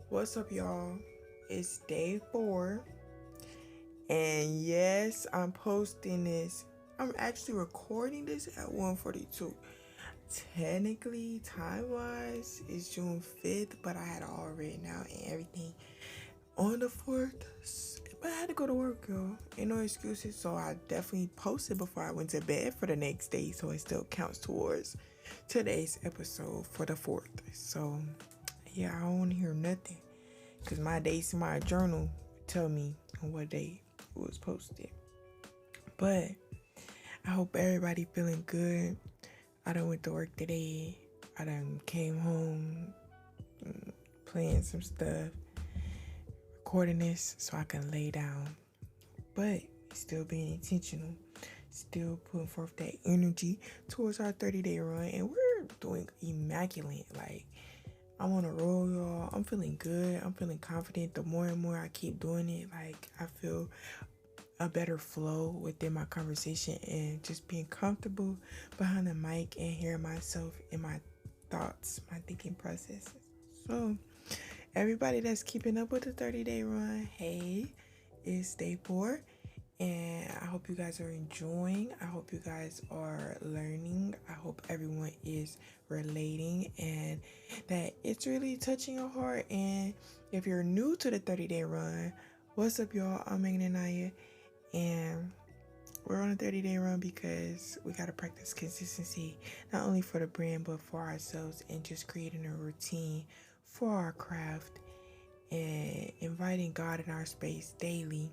What's up, y'all? It's day 4, and yes, I'm posting this. I'm actually recording this at 1:42. Technically, time-wise, it's June 5th, but I had it all written out and everything on the 4th. But I had to go to work, y'all. Ain't no excuses, so I definitely posted before I went to bed for the next day, so it still counts towards today's episode for the 4th. So, yeah, I don't want to hear nothing. Because my dates in my journal tell me on what day it was posted. But I hope everybody feeling good. I done went to work today. I done came home, playing some stuff, recording this so I can lay down. But still being intentional. Still putting forth that energy towards our 30-day run. And we're doing immaculate. Like, I'm on a roll, y'all. I'm feeling good. I'm feeling confident. The more and more I keep doing it, like, I feel a better flow within my conversation and just being comfortable behind the mic and hearing myself and my thoughts, my thinking processes. So, everybody that's keeping up with the 30-day run, hey, it's day 4. And I hope you guys are enjoying. I hope you guys are learning. I hope everyone is relating and that it's really touching your heart. And if you're new to the 30-day run, what's up, y'all? I'm MeganA'Nya, and we're on a 30-day run because we got to practice consistency, not only for the brand, but for ourselves, and just creating a routine for our craft and inviting God in our space daily,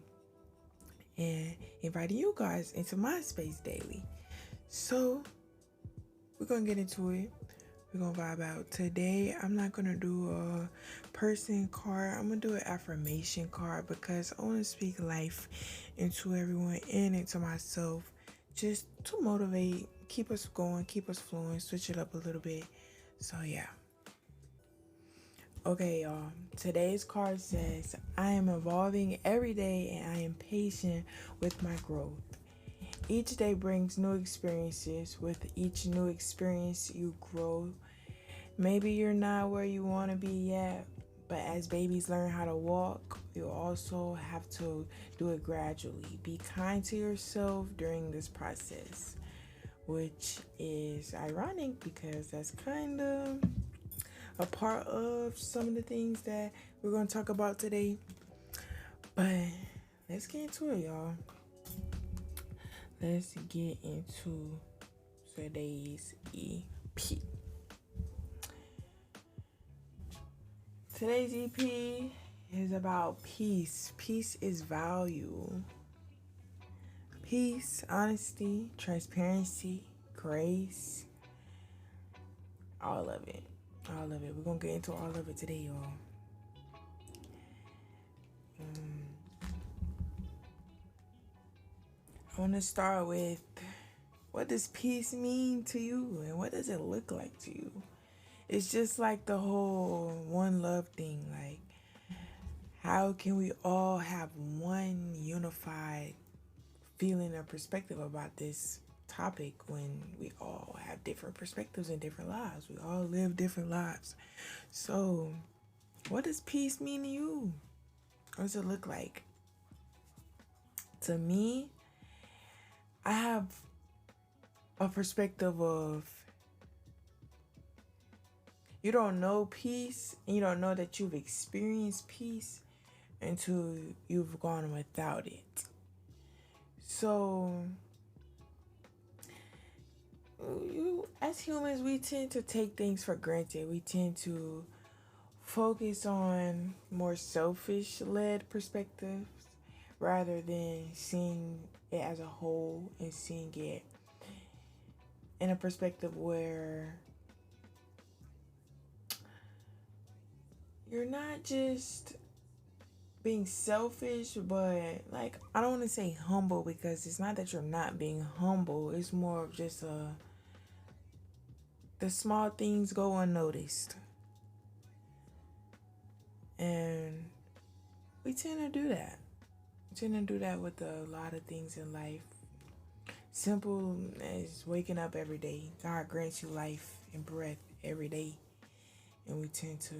and inviting you guys into my space daily. So we're gonna get into it. We're gonna vibe out. Today I'm not gonna do a person card. I'm gonna do an affirmation card because I want to speak life into everyone and into myself, just to motivate, keep us going, keep us flowing, switch it up a little bit. So yeah. Okay, y'all. Today's card says, I am evolving every day and I am patient with my growth. Each day brings new experiences. With each new experience, you grow. Maybe you're not where you want to be yet, but as babies learn how to walk, you also have to do it gradually. Be kind to yourself during this process, which is ironic because that's kind of a part of some of the things that we're going to talk about today. But let's get into it, y'all. Let's get into today's EP. Today's EP is about peace. Peace is value. Peace, honesty, transparency, grace, all of it. All of it. We're going to get into all of it today, y'all. I want to start with, what does peace mean to you and what does it look like to you? It's just like the whole one love thing. Like, how can we all have one unified feeling or perspective about this topic when we all have different perspectives and different lives? We all live different lives. So, what does peace mean to you? What does it look like? To me, I have a perspective of, you don't know peace and you don't know that you've experienced peace until you've gone without it. So, as humans, we tend to take things for granted. We tend to focus on more selfish-led perspectives rather than seeing it as a whole and seeing it in a perspective where you're not just being selfish, but, like, I don't want to say humble, because it's not that you're not being humble. It's more of just the small things go unnoticed. And we tend to do that. We tend to do that with a lot of things in life. Simple as waking up every day. God grants you life and breath every day. And we tend to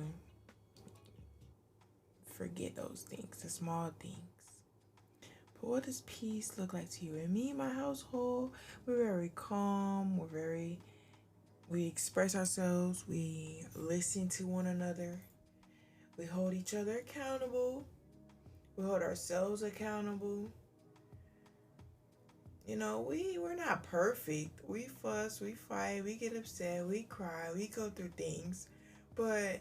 forget those things, the small things. But what does peace look like to you? And me and my household, we're very calm. We express ourselves. We listen to one another. We hold each other accountable. We hold ourselves accountable. You know, we're not perfect. We fuss, we fight, we get upset, we cry, we go through things. But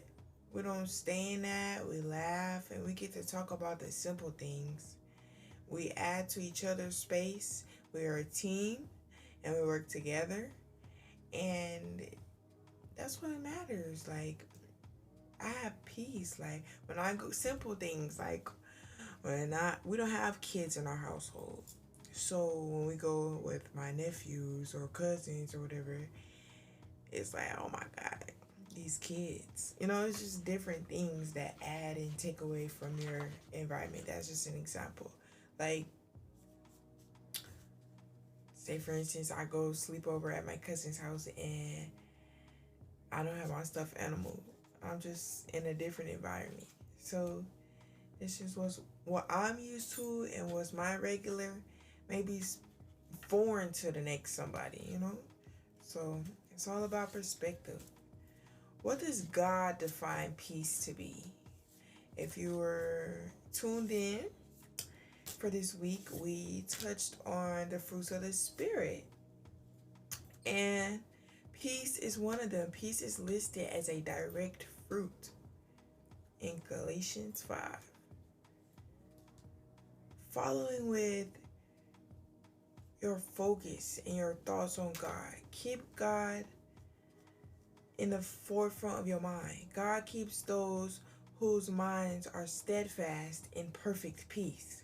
we don't stay in that. We laugh and we get to talk about the simple things. We add to each other's space. We are a team and we work together. And that's what matters. Like, I have peace. Like, when I go, simple things like we don't have kids in our household. So when we go with my nephews or cousins or whatever, it's like, oh my God, these kids. You know, it's just different things that add and take away from your environment. That's just an example. Like, say for instance, I go sleep over at my cousin's house and I don't have my stuffed animal. I'm just in a different environment. So it's just what I'm used to and what's my regular maybe foreign to the next somebody, you know? So it's all about perspective. What does God define peace to be? If you were tuned in for this week, we touched on the fruits of the Spirit. And peace is one of them. Peace is listed as a direct fruit in Galatians 5. Following with your focus and your thoughts on God. Keep God in the forefront of your mind. God keeps those whose minds are steadfast in perfect peace.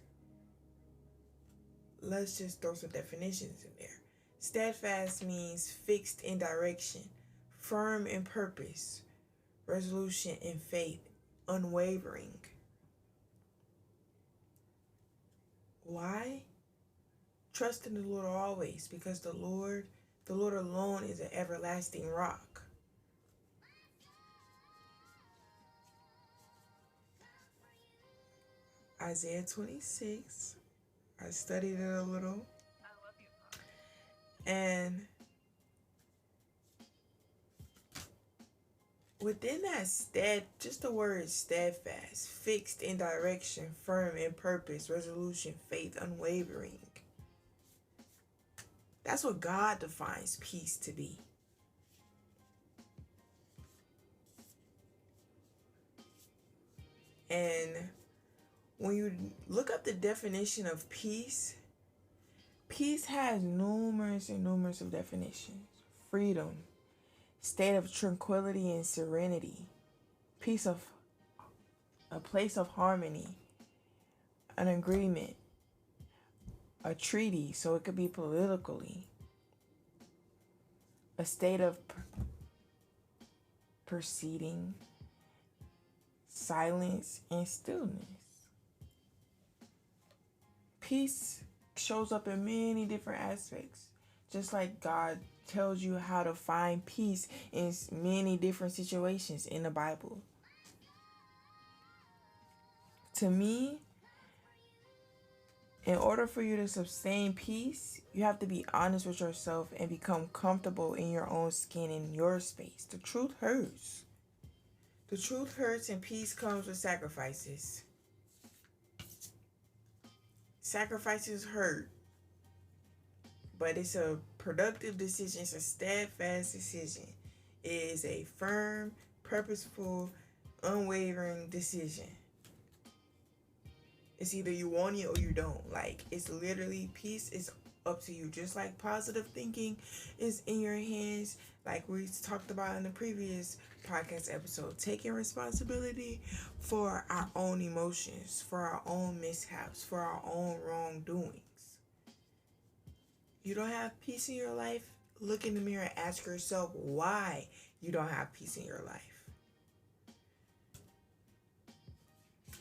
Let's just throw some definitions in there. Steadfast means fixed in direction, firm in purpose, resolution in faith, unwavering. Why? Trust in the Lord always, because the Lord alone is an everlasting rock. Isaiah 26. I studied it a little. And within that just the word steadfast, fixed in direction, firm in purpose, resolution, faith, unwavering. That's what God defines peace to be. And when you look up the definition of peace, peace has numerous of definitions. Freedom, state of tranquility and serenity, peace of a place of harmony, an agreement, a treaty, so it could be politically, a state of proceeding, silence, and stillness. Peace shows up in many different aspects, just like God tells you how to find peace in many different situations in the Bible. To me, in order for you to sustain peace, you have to be honest with yourself and become comfortable in your own skin, in your space. The truth hurts. The truth hurts, and peace comes with sacrifices. Sacrifices hurt, but it's a productive decision. It's a steadfast decision. It is a firm, purposeful, unwavering decision. It's either you want it or you don't. Like, it's literally, peace is up to you. Just like positive thinking is in your hands, like we talked about in the previous podcast episode. Taking responsibility for our own emotions, for our own mishaps, for our own wrongdoings. You don't have peace in your life? Look in the mirror and ask yourself why you don't have peace in your life.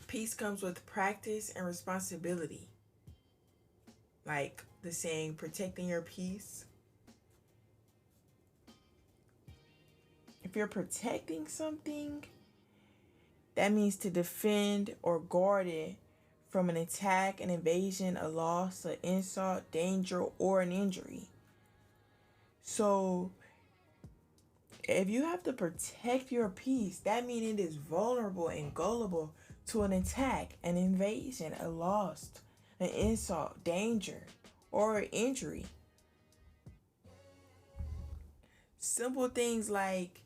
Peace comes with practice and responsibility. Like the saying, protecting your peace. If you're protecting something, That means to defend or guard it from an attack, an invasion, a loss, an insult, danger, or an injury. So if you have to protect your peace, that means it is vulnerable and gullible to an attack, an invasion, a loss, an insult, danger, or injury. Simple things like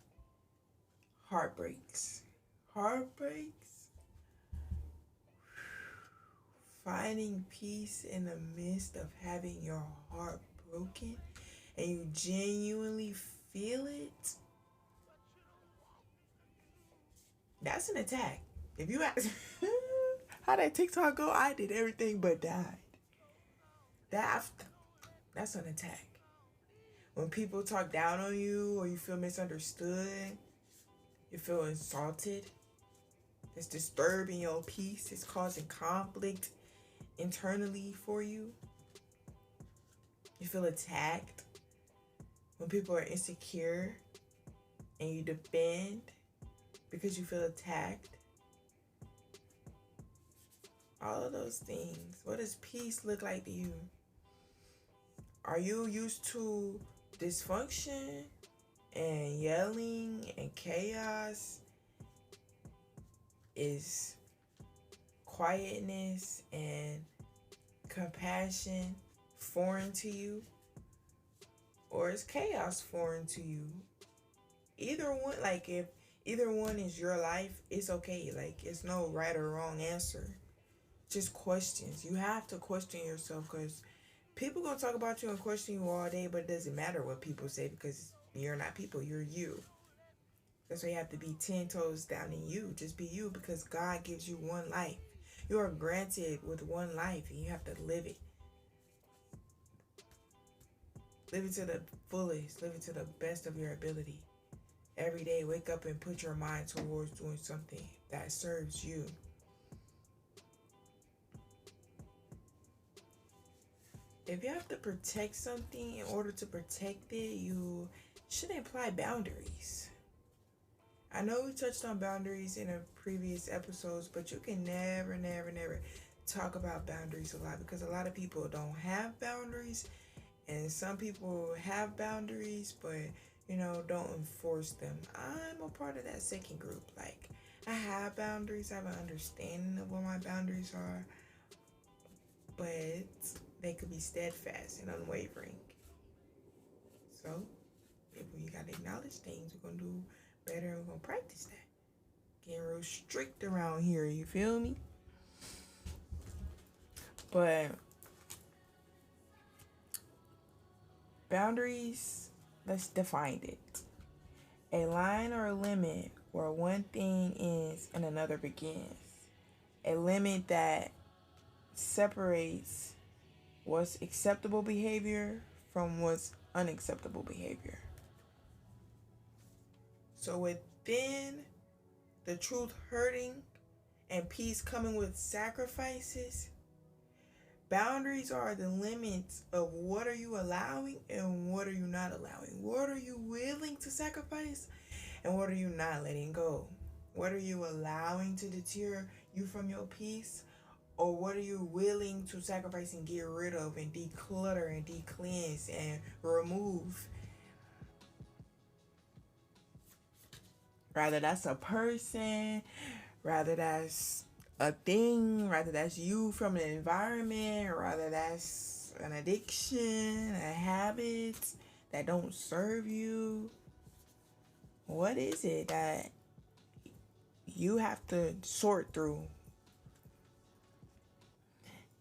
heartbreaks. Heartbreaks. Finding peace in the midst of having your heart broken and you genuinely feel it. That's an attack. If you ask how that TikTok go, I did everything but died. That's an attack. When people talk down on you or you feel misunderstood, you feel insulted, it's disturbing your peace, it's causing conflict internally for you. You feel attacked. When people are insecure and you defend because you feel attacked. All of those things. What does peace look like to you? Are you used to dysfunction and yelling and chaos? Is quietness and compassion foreign to you? Or is chaos foreign to you? Either one, like if either one is your life, it's okay. Like it's no right or wrong answer. Just questions. You have to question yourself because people gonna talk about you and question you all day, but it doesn't matter what people say because you're not people, you're you. That's why you have to be 10 toes down in you. Just be you because God gives you one life. You are granted with one life and you have to live it. Live it to the fullest. Live it to the best of your ability. Every day, wake up and put your mind towards doing something that serves you. If you have to protect something, in order to protect it, you should apply boundaries. I know we touched on boundaries in a previous episodes, but you can never talk about boundaries a lot because a lot of people don't have boundaries and some people have boundaries, but don't enforce them. I'm a part of that second group. Like, I have boundaries, I have an understanding of what my boundaries are, but they could be steadfast and unwavering. So, if you gotta acknowledge things, we're gonna do better and we're gonna practice that. Getting real strict around here, you feel me? But boundaries, let's define it. A line or a limit where one thing ends and another begins. A limit that separates what's acceptable behavior from what's unacceptable behavior. So within the truth hurting and peace coming with sacrifices, boundaries are the limits of what are you allowing and what are you not allowing. What are you willing to sacrifice and what are you not letting go? What are you allowing to deter you from your peace? Or what are you willing to sacrifice and get rid of and declutter and de-cleanse and remove? Rather that's a person, rather that's a thing, rather that's you from an environment, rather that's an addiction, a habit that don't serve you. What is it that you have to sort through?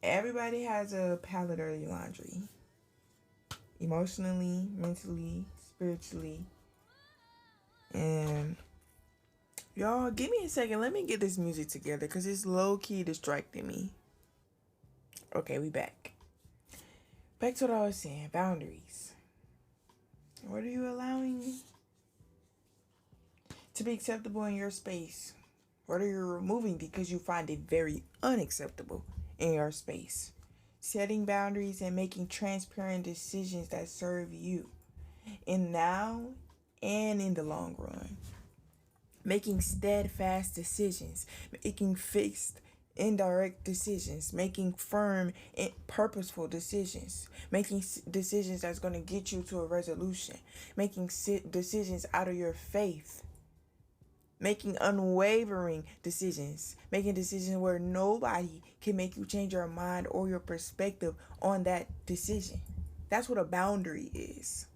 Everybody has a palette of laundry. Emotionally, mentally, spiritually. And y'all, give me a second. Let me get this music together because it's low-key distracting me. Okay, we back. Back to what I was saying. Boundaries. What are you allowing to be acceptable in your space? What are you removing because you find it very unacceptable in your space? Setting boundaries and making transparent decisions that serve you in now and in the long run. making steadfast decisions, making fixed indirect decisions, making firm and purposeful decisions, making decisions that's going to get you to a resolution, making decisions out of your faith, making unwavering decisions, making decisions where nobody can make you change your mind or your perspective on that decision. That's what a boundary is.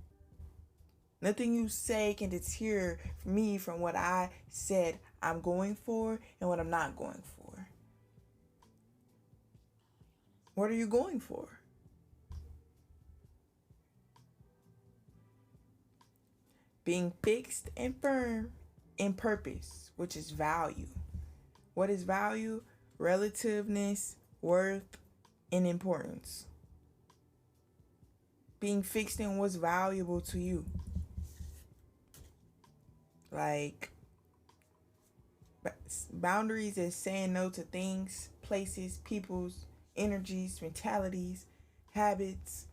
Nothing you say can deter me from what I said I'm going for and what I'm not going for. What are you going for? Being fixed and firm in purpose, which is value. What is value? Relativeness, worth, and importance. Being fixed in what's valuable to you. Like, boundaries is saying no to things, places, peoples, energies, mentalities, habits,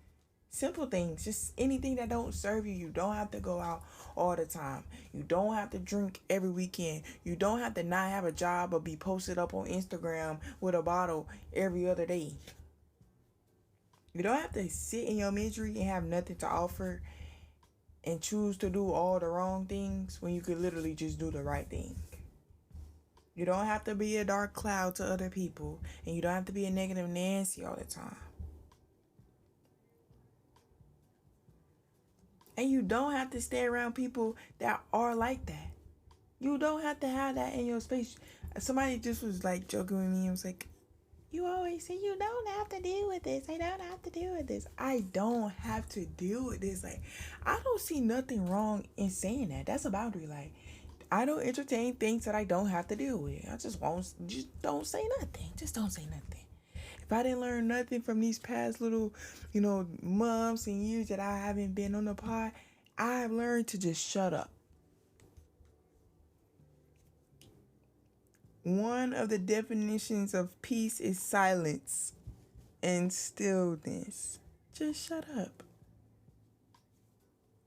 simple things, just anything that don't serve you. You don't have to go out all the time. You don't have to drink every weekend. You don't have to not have a job or be posted up on Instagram with a bottle every other day. You don't have to sit in your misery and have nothing to offer and choose to do all the wrong things when you could literally just do the right thing. You don't have to be a dark cloud to other people, and you don't have to be a negative Nancy all the time. And you don't have to stay around people that are like that. You don't have to have that in your space. Somebody just was like joking with me and was like, you always say you don't have to deal with this. I don't have to deal with this. I don't have to deal with this. Like, I don't see nothing wrong in saying that. That's a boundary. Like, I don't entertain things that I don't have to deal with. I just don't say nothing. Just don't say nothing. If I didn't learn nothing from these past little, months and years that I haven't been on the pod, I've learned to just shut up. One of the definitions of peace is silence and stillness. Just shut up.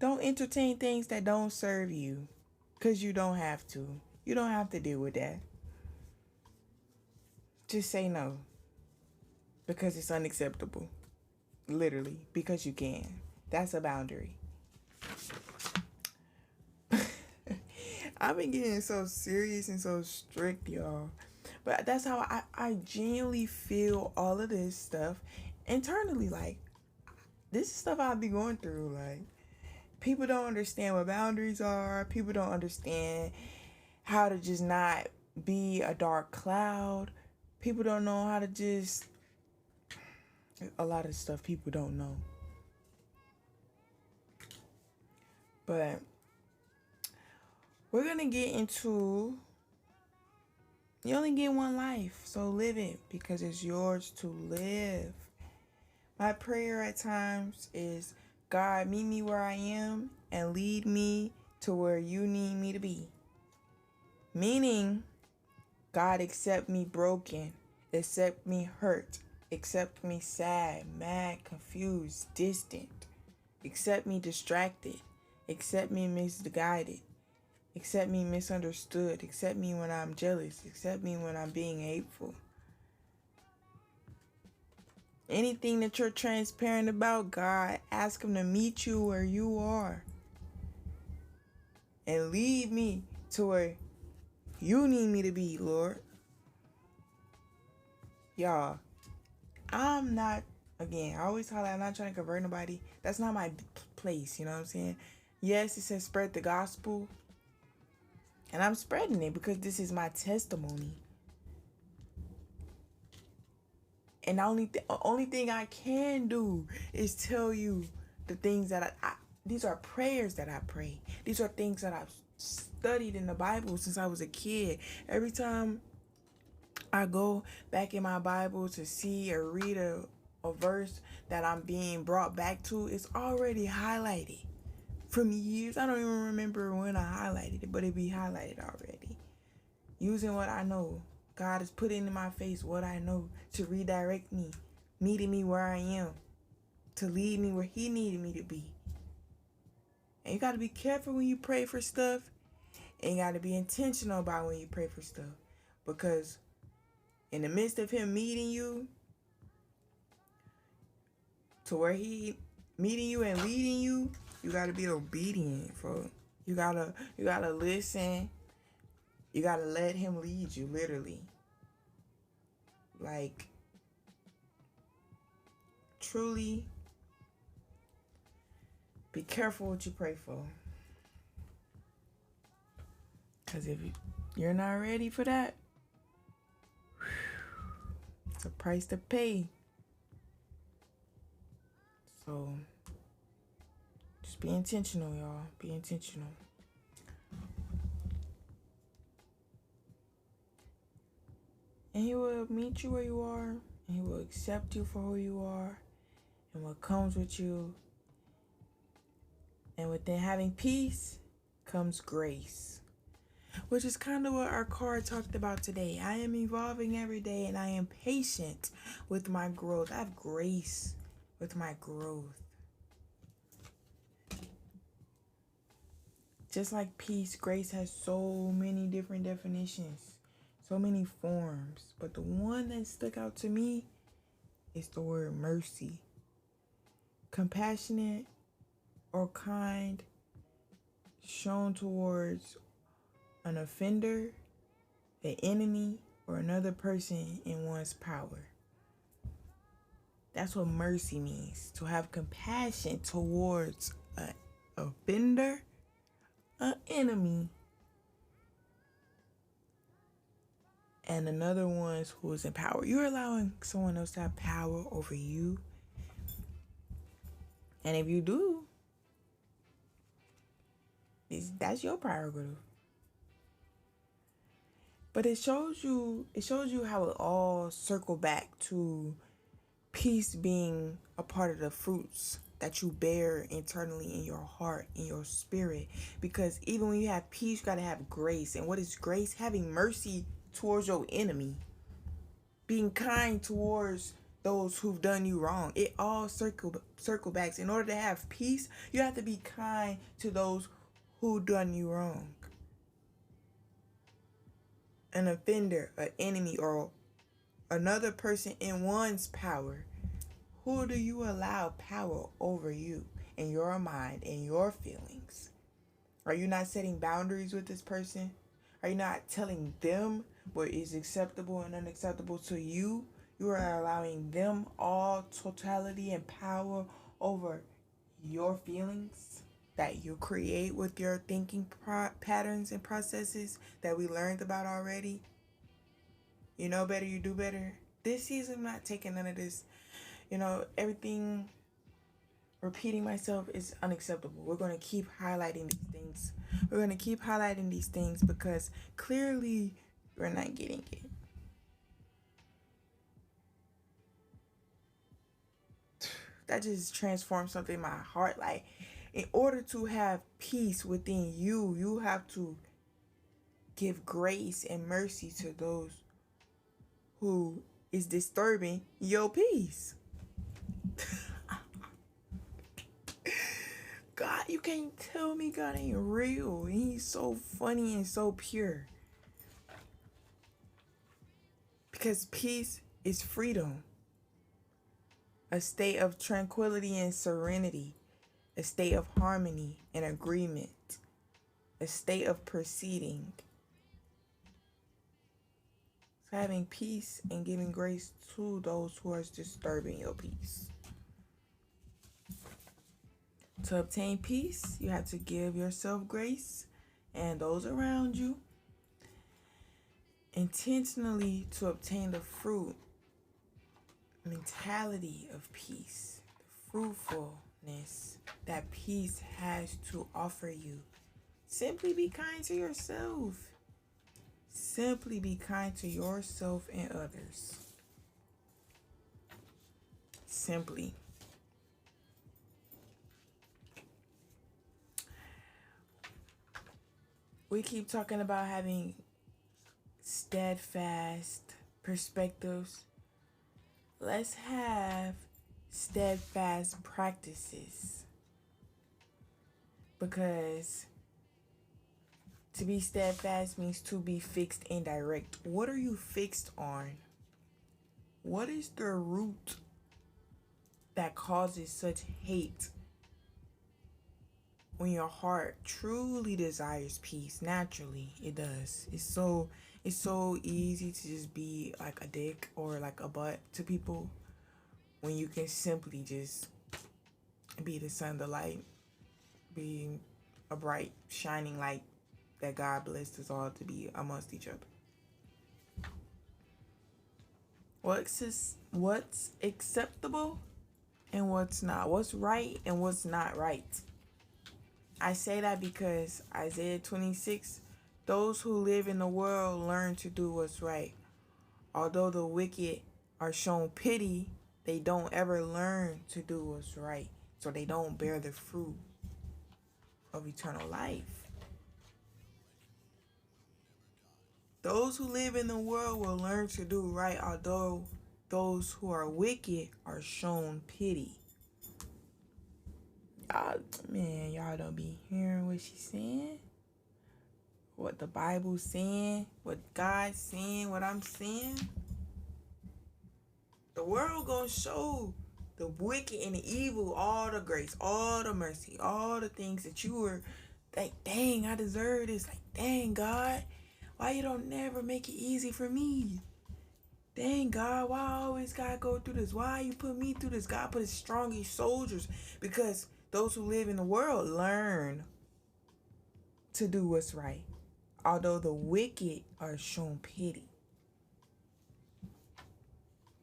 Don't entertain things that don't serve you, because you don't have to. You don't have to deal with that. Just say no, because it's unacceptable. Literally, because you can. That's a boundary. I've been getting so serious and so strict, y'all. But that's how I genuinely feel all of this stuff internally. Like, this is stuff I be going through. Like, people don't understand what boundaries are. People don't understand how to just not be a dark cloud. People don't know how to just... A lot of stuff people don't know. But we're going to get into... You only get one life, so live it, because it's yours to live. My prayer at times is, God, meet me where I am and lead me to where you need me to be. Meaning, God, accept me broken, accept me hurt, accept me sad, mad, confused, distant, accept me distracted, accept me misguided, accept me misunderstood, accept me when I'm jealous, accept me when I'm being hateful. Anything that you're transparent about, God, ask him to meet you where you are. And lead me to where you need me to be, Lord. Y'all, I'm not, again, I always tell you, I'm not trying to convert nobody. That's not my place, you know what I'm saying? Yes, it says spread the gospel. And I'm spreading it because this is my testimony. And the only thing I can do is tell you the things that these are prayers that I pray. These are things that I've studied in the Bible since I was a kid. Every time I go back in my Bible to see or read a verse that I'm being brought back to, it's already highlighted from years. I don't even remember when I highlighted it, but it be highlighted already. Using what I know. God is putting in my face what I know to redirect me, meeting me where I am, to lead me where he needed me to be. And you got to be careful when you pray for stuff And you got to be intentional about when you pray for stuff. Because in the midst of him meeting you to where he meeting you and leading you, you got to be obedient, bro. You got to listen. You got to let him lead you, literally. Like, truly be careful what you pray for. Because if you're not ready for that, it's a price to pay. So, just be intentional, y'all. Be intentional. And he will meet you where you are. And he will accept you for who you are. And what comes with you. And within having peace comes grace. Which is kind of what our card talked about today. I am evolving every day and I am patient with my growth. I have grace with my growth. Just like peace, grace has so many different definitions, so many forms. But the one that stuck out to me is the word mercy. Compassionate or kind shown towards an offender, an enemy, or another person in one's power. That's what mercy means. To have compassion towards an offender, an enemy, and another one who is in power. You're allowing someone else to have power over you. And if you do, that's your prerogative. But it shows you how it all circled back to peace being a part of the fruits that you bear internally in your heart, in your spirit. Because even when you have peace, you got to have grace. And what is grace? Having mercy towards your enemy. Being kind towards those who've done you wrong. It all circle backs. In order to have peace, you have to be kind to those who done you wrong. An offender, an enemy, or another person in one's power. Who do you allow power over you and your mind and your feelings? Are you not setting boundaries with this person? Are you not telling them what is acceptable and unacceptable to you? You are allowing them all totality and power over your feelings that you create with your thinking patterns and processes that we learned about already. You know better, you do better. This season, I'm not taking none of this. Everything repeating myself is unacceptable. We're going to keep highlighting these things. We're going to keep highlighting these things because clearly we're not getting it. That just transformed something in my heart. Like, in order to have peace within you, you have to give grace and mercy to those who is disturbing your peace. God, you can't tell me God ain't real. He's so funny and so pure. Because peace is freedom. A state of tranquility and serenity. A state of harmony and agreement. A state of proceeding. So having peace and giving grace to those who are disturbing your peace. To obtain peace, you have to give yourself grace and those around you. Intentionally to obtain the fruit, mentality of peace, the fruitfulness that peace has to offer you. Simply be kind to yourself. Simply be kind to yourself and others. Simply. We keep talking about having steadfast perspectives. Let's have steadfast practices. Because To be steadfast means to be fixed and direct. What are you fixed on? What is the root that causes such hate when your heart truly desires peace? Naturally, it does. It's so easy to just be like a dick or like a butt to people when you can simply just be the sun, the light, be a bright, shining light that God blessed us all to be amongst each other. What's acceptable and what's not? What's right and what's not right? I say that because Isaiah 26, those who live in the world learn to do what's right. Although the wicked are shown pity, they don't ever learn to do what's right. So they don't bear the fruit of eternal life. Those who live in the world will learn to do right, although those who are wicked are shown pity. Y'all don't be hearing what she's saying, what the Bible's saying, what God's saying, what I'm saying. The world gonna show the wicked and the evil all the grace, all the mercy, all the things that you were like, dang, I deserve this. Like, dang, God, why you don't never make it easy for me? Dang, God, why I always gotta go through this? Why you put me through this? God put his strongest soldiers, because those who live in the world learn to do what's right, although the wicked are shown pity.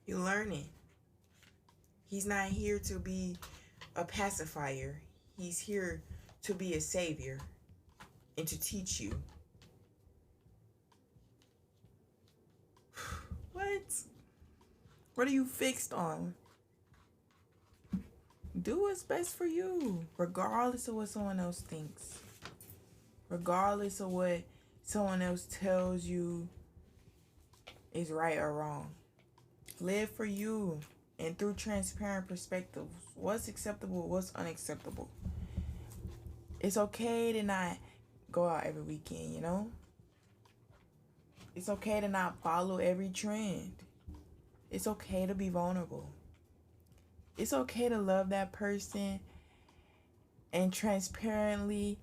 You're learning. He's not here to be a pacifier. He's here to be a savior and to teach you. What are you fixed on? Do what's best for you, regardless of what someone else thinks. Regardless of what someone else tells you is right or wrong. Live for you and through transparent perspectives. What's acceptable, what's unacceptable. It's okay to not go out every weekend, you know? It's okay to not follow every trend. It's okay to be vulnerable. It's okay to love that person and transparently,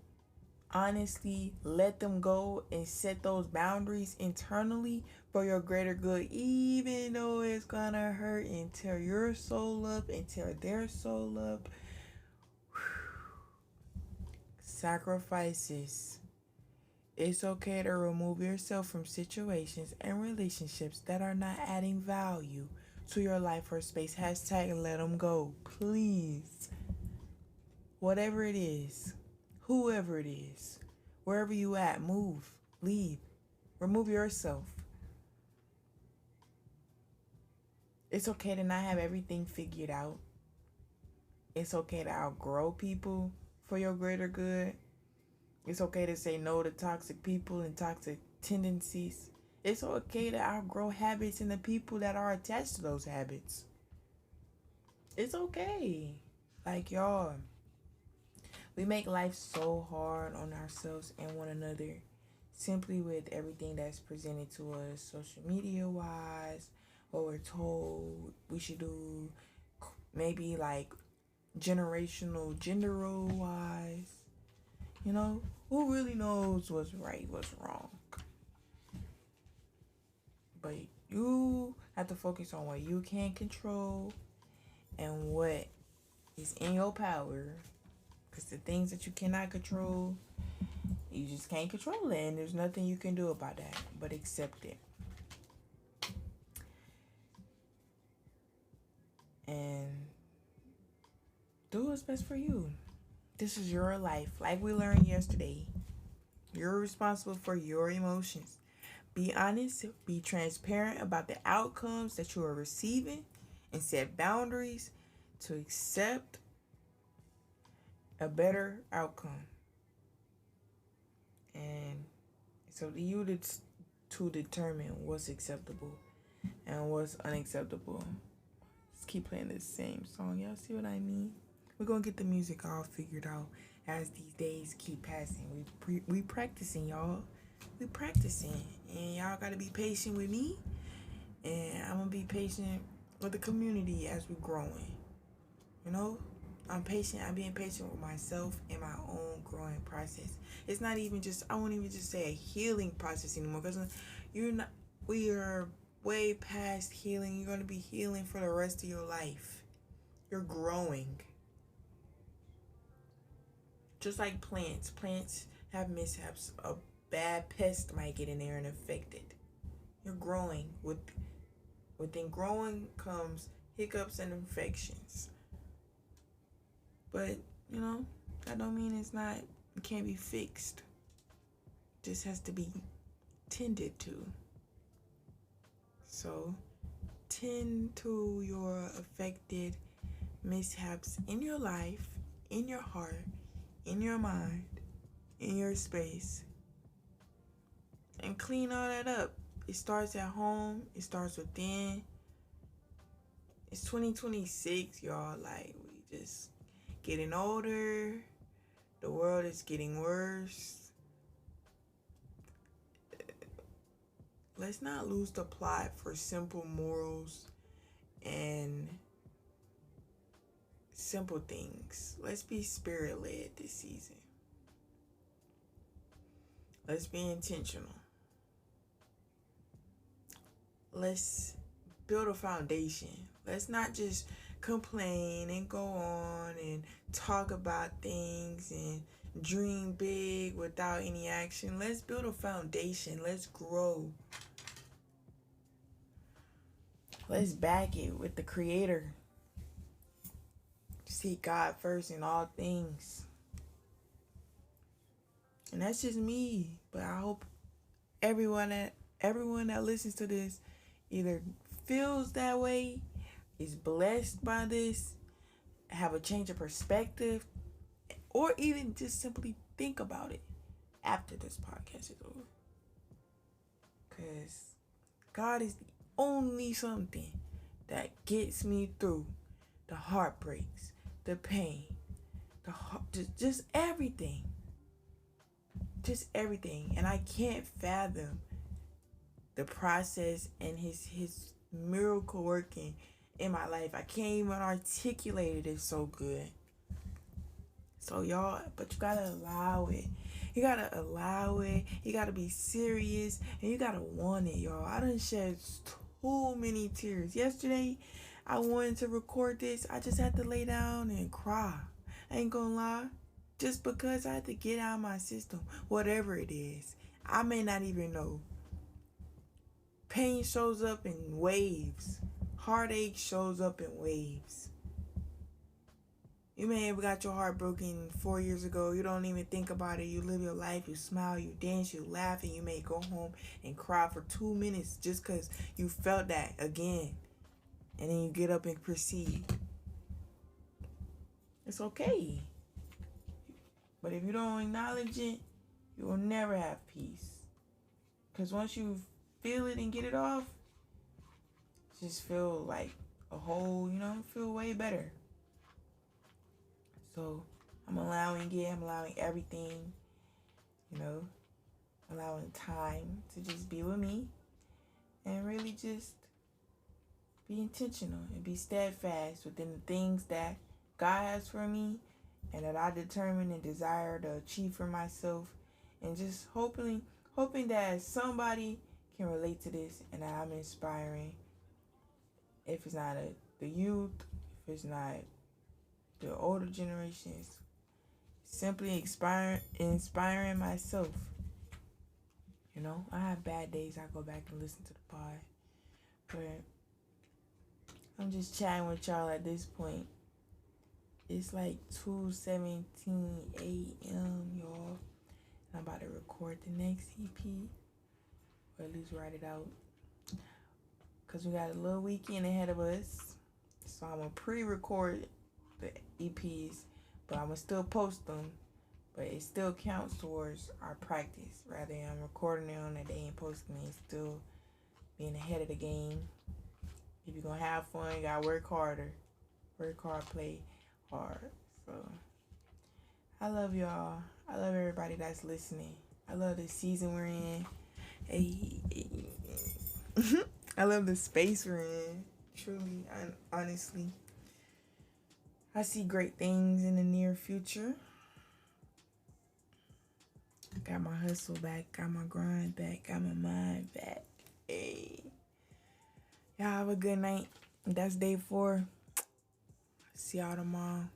honestly let them go and set those boundaries internally for your greater good, even though it's gonna hurt and tear your soul up and tear their soul up. Sacrifices. It's okay to remove yourself from situations and relationships that are not adding value to your life or space. Hashtag let them go, please. Whatever it is, whoever it is, wherever you at, move, leave, remove yourself. It's okay to not have everything figured out. It's okay to outgrow people for your greater good. It's okay to say no to toxic people and toxic tendencies. It's okay to outgrow habits and the people that are attached to those habits. It's okay. Like, y'all, we make life so hard on ourselves and one another simply with everything that's presented to us social media wise, what we're told we should do, maybe like generational gender role wise. You know, who really knows what's right, what's wrong? But you have to focus on what you can control and what is in your power. Because the things that you cannot control, you just can't control it. And there's nothing you can do about that but accept it. And do what's best for you. This is your life. Like we learned yesterday, you're responsible for your emotions. Be honest, be transparent about the outcomes that you are receiving, and set boundaries to accept a better outcome. And it's up to you to determine what's acceptable and what's unacceptable. Just keep playing the same song. Y'all see what I mean? We're going to get the music all figured out as these days keep passing. We practicing, y'all. We practicing, and y'all gotta be patient with me, and I'm gonna be patient with the community as we're growing. You know, I'm patient. I'm being patient with myself in my own growing process. It's not even just, I won't even just say a healing process anymore, because you're not. We are way past healing. You're gonna be healing for the rest of your life. You're growing. Just like plants. Plants have mishaps. A bad pest might get in there and affect it. You're growing. Within growing comes hiccups and infections. But, you know, that don't mean it can't be fixed. It just has to be tended to. So, tend to your affected mishaps in your life, in your heart, in your mind, in your space, and clean all that up. It starts at home. It starts within. It's 2026, y'all. Like, we just getting older. The world is getting worse. Let's not lose the plot for simple morals and simple things. Let's be spirit-led this season. Let's be intentional. Let's build a foundation. Let's not just complain and go on and talk about things and dream big without any action. Let's build a foundation. Let's grow. Let's back it with the Creator. Seek God first in all things. And that's just me. But I hope everyone that listens to this either feels that way, is blessed by this, have a change of perspective, or even just simply think about it after this podcast is over. Because God is the only something that gets me through the heartbreaks, the pain, just everything. Just everything. And I can't fathom the process and his miracle working in my life. I can't even articulate it. It's so good. So y'all, but you gotta allow it. You gotta allow it. You gotta be serious, and you gotta want it, y'all. I done shed too many tears. Yesterday, I wanted to record this. I just had to lay down and cry. I ain't gonna lie. Just because I had to get out of my system, whatever it is. I may not even know. Pain shows up in waves. Heartache shows up in waves. You may have got your heart broken 4 years ago. You don't even think about it. You live your life. You smile. You dance. You laugh. And you may go home and cry for 2 minutes just because you felt that again. And then you get up and proceed. It's okay. But if you don't acknowledge it, you will never have peace. Because once you feel it and get it off, just feel like a whole, feel way better. So I'm allowing it. I'm allowing everything, allowing time to just be with me and really just be intentional and be steadfast within the things that God has for me and that I determine and desire to achieve for myself, and just hoping that somebody can relate to this and that I'm inspiring. If it's not the youth, if it's not the older generations, simply inspiring myself. I have bad days. I go back and listen to the pod, but I'm just chatting with y'all at this point. It's like 2:17 a.m., y'all. I'm about to record the next EP, or at least write it out, because we got a little weekend ahead of us. So I'm going to pre-record the EPs, but I'm going to still post them. But it still counts towards our practice. Rather than recording it on that day and posting it, still being ahead of the game. If you're going to have fun, you got to work harder. Work hard, play hard. So I love y'all. I love everybody that's listening. I love the season we're in. Hey, I love the space we're in. Truly, honestly. I see great things in the near future. Got my hustle back, got my grind back, got my mind back. Hey. Y'all have a good night. That's day 4. See y'all tomorrow.